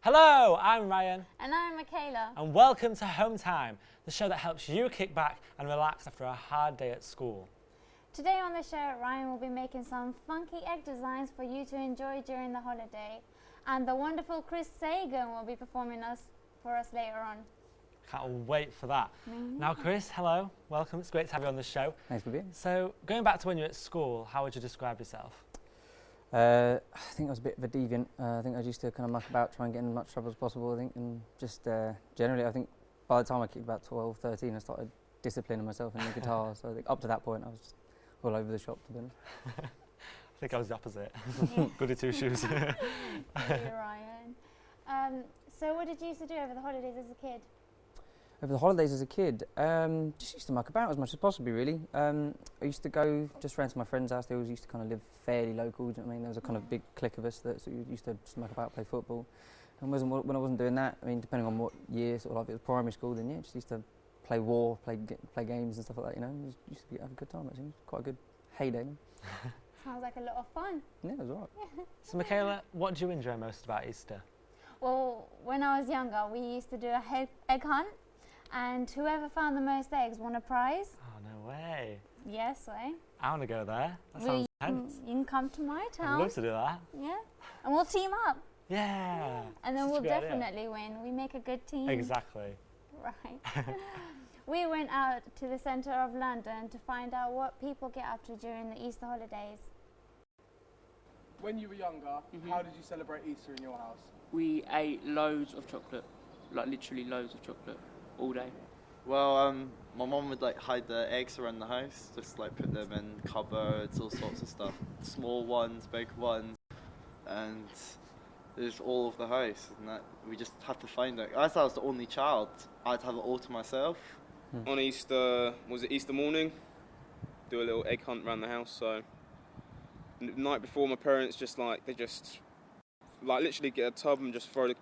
Hello, I'm Ryan. And I'm Michaela. And welcome to Home Time, the show that helps you kick back and relax after a hard day at school. Today on the show, Ryan will be making some funky egg designs for you to enjoy during the holiday. And the wonderful Chris Sagan will be performing for us later on. Can't wait for that. Now, Chris, hello, welcome. It's great to have you on the show. Thanks for being here. So, going back to when you were at school, how would you describe yourself? I think I was a bit of a deviant. I think I used to kind of muck about, try and get in as much trouble as possible, I think, and just generally, I think by the time I kicked about 12, 13, I started disciplining myself in the guitar, so I think up to that point I was just all over the shop, to be honest. I think I was the opposite. Goody two shoes. Thank you, Ryan. So what did you used to do over the holidays as a kid? Over the holidays as a kid, just used to muck about as much as possible, really. I used to go just round to my friend's house. They always used to kind of live fairly local, do you know what I mean? There was a kind of big clique of us that used to just muck about, play football. And when I wasn't doing that, I mean, depending on what year, sort of like if it was primary school, then yeah, just used to play war, play games and stuff like that, you know. It used to have a good time, actually. Quite a good heyday. Sounds like a lot of fun. Yeah, it was all right. So, Michaela, what do you enjoy most about Easter? Well, when I was younger, we used to do a egg hunt. And whoever found the most eggs won a prize. Oh, no way. Yes, way. I want to go there. That sounds intense. You can come to my town. I'd love to do that. Yeah. And we'll team up. Yeah. And then we'll definitely win. We make a good team. Exactly. Right. We went out to the centre of London to find out what people get up to during the Easter holidays. When you were younger, how did you celebrate Easter in your house? We ate loads of chocolate, like literally loads of chocolate, all day. Well, my mum would like hide the eggs around the house, just like put them in cupboards, all sorts of stuff. Small ones, big ones, and there's all of the house, and that we just had to find it. As I was the only child, I'd have it all to myself. On Easter, was it Easter morning? Do a little egg hunt around the house. So the night before, my parents they just literally get a tub and just throw the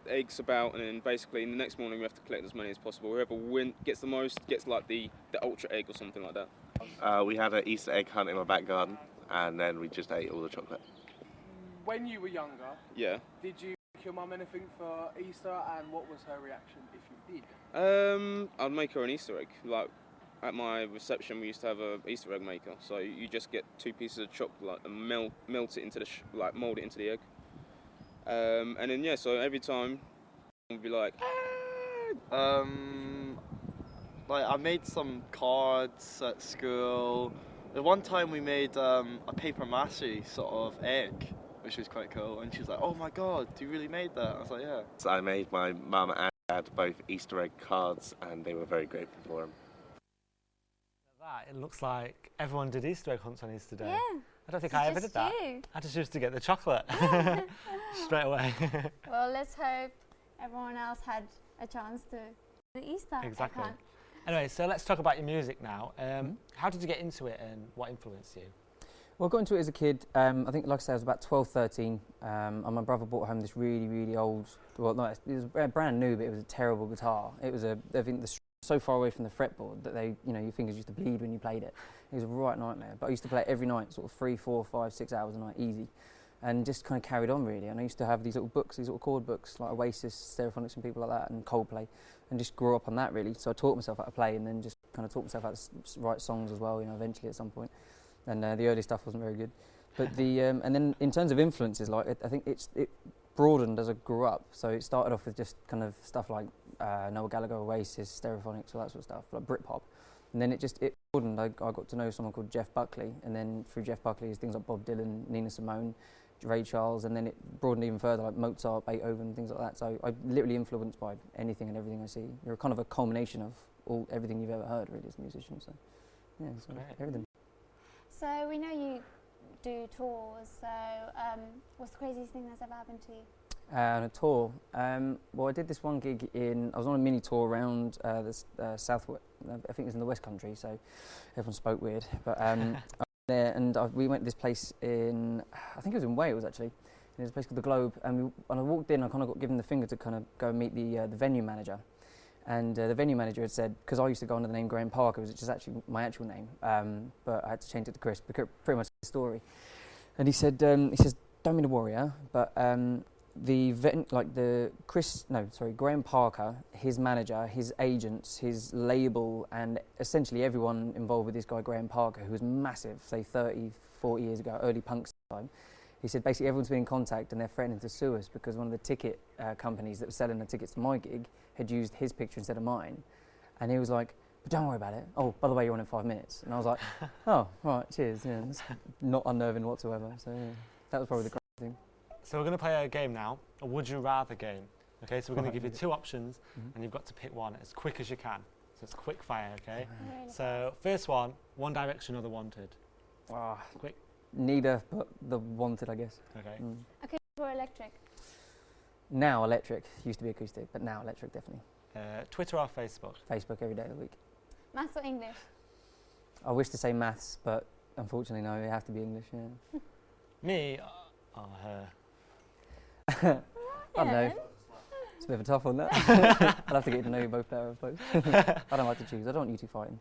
eggs about, and then basically in the next morning we have to collect as many as possible. Whoever gets the most gets like the ultra egg or something like that. We had an Easter egg hunt in my back garden, and then we just ate all the chocolate. When you were younger, Yeah. did you make your mum anything for Easter, and what was her reaction if you did? I'd make her an Easter egg. Like at my reception, we used to have an Easter egg maker. So you just get 2 pieces of chocolate and melt it into mold it into the egg. And then so every time we'd be like, Like I made some cards at school. The one time we made a paper mache sort of egg, which was quite cool. And she was like, "Oh my God, you really made that?" I was like, "Yeah." So I made my mum and dad both Easter egg cards, and they were very grateful for them. It looks like everyone did Easter egg hunts on Easter Day. Yeah. I don't think I ever did that. I just used to get the chocolate straight away. Well, let's hope everyone else had a chance to the Easter egg Exactly. hunt. Anyway, so let's talk about your music now. How did you get into it, and what influenced you? Well, I got into it as a kid. I think, like I said, I was about 12, 13, and my brother brought home this really, really old, well, no, it was brand new, but it was a terrible guitar. It was I think, so far away from the fretboard that your fingers used to bleed when you played it. It was a right nightmare. But I used to play it every night, sort of 3, 4, 5, 6 hours a night, easy, and just kind of carried on really. And I used to have these little books, these little chord books, like Oasis, Stereophonics, and people like that, and Coldplay, and just grew up on that really. So I taught myself how to play, and then just kind of taught myself how to write songs as well. Eventually at some point. And the early stuff wasn't very good, but and then in terms of influences, like I think it broadened as I grew up. So it started off with just kind of stuff like Noel Gallagher, Oasis, Stereophonics, all that sort of stuff, like Britpop, and then it broadened. I got to know someone called Jeff Buckley, and then through Jeff Buckley, things like Bob Dylan, Nina Simone, Ray Charles, and then it broadened even further, like Mozart, Beethoven, things like that. So I'm literally influenced by anything and everything I see. You're kind of a culmination of everything you've ever heard, really, as a musician. So yeah, so everything. So we know you do tours, so what's the craziest thing that's ever happened to you? On a tour, well, I did this one gig I was on a mini tour around the southwest, I think it was in the West Country, so everyone spoke weird, but there, and we went to this place I think it was in Wales actually. There's a place called The Globe, and when I walked in, I kind of got given the finger to kind of go and meet the venue manager. And the venue manager had said, because I used to go under the name Graham Parker, which is actually my actual name, but I had to change it to Chris, because pretty much the story. And he said, don't mean to worry, but Graham Parker, his manager, his agents, his label, and essentially everyone involved with this guy Graham Parker, who was massive, say 30, 40 years ago, early punk time. He said basically everyone's been in contact and they're threatening to sue us because one of the ticket companies that was selling the tickets to my gig had used his picture instead of mine. And he was like, but don't worry about it. Oh, by the way, you're on in 5 minutes. And I was like, oh, right, cheers. Yeah, it's not unnerving whatsoever. So yeah, that was probably the crazy thing. So we're going to play a game now, a would you rather game. Okay, so we're going to give you 2 options and you've got to pick one as quick as you can. So it's quick fire, okay? Really So first one, One Direction or The Wanted? Quick. Neither, but the Wanted, I guess. Okay. Acoustic or electric? Now electric. Used to be acoustic, but now electric, definitely. Twitter or Facebook? Facebook every day of the week. Maths or English? I wish to say maths, but unfortunately, no, it have to be English, yeah. Me or her? I don't know. It's a bit of a tough one, that. I'll have to get to know you both better, I suppose. I don't like to choose. I don't want you two fighting.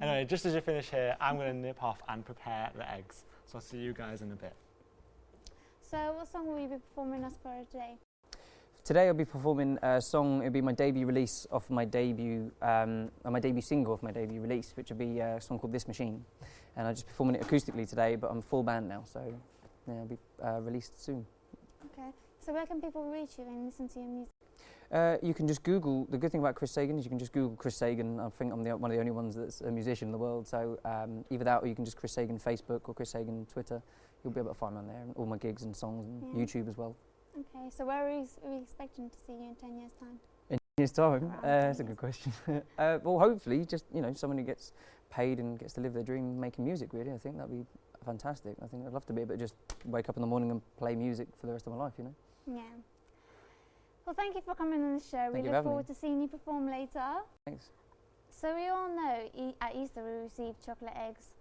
Anyway, just as you finish here, I'm going to nip off and prepare the eggs. So I'll see you guys in a bit. So what song will you be performing us for today? Today I'll be performing a song. It'll be my debut release off my debut single off my debut release, which will be a song called This Machine. And I'm just performing it acoustically today, but I'm full band now, so yeah, it'll be released soon. Okay. So where can people reach you and listen to your music? You can just Google. The good thing about Chris Sagan is you can just Google Chris Sagan. I think I'm one of the only ones that's a musician in the world. So either that, or you can just Chris Sagan Facebook or Chris Sagan Twitter. You'll be able to find me on there. All my gigs and songs and YouTube as well. Okay. So where are we expecting to see you in 10 years' time? In 10 years' time, that's a good question. Well, hopefully, just someone who gets paid and gets to live their dream making music. Really, I think that'd be fantastic. I think I'd love to be able to just wake up in the morning and play music for the rest of my life. Yeah. Well, thank you for coming on the show. We look forward to seeing you perform later. Thanks. So we all know at Easter we receive chocolate eggs.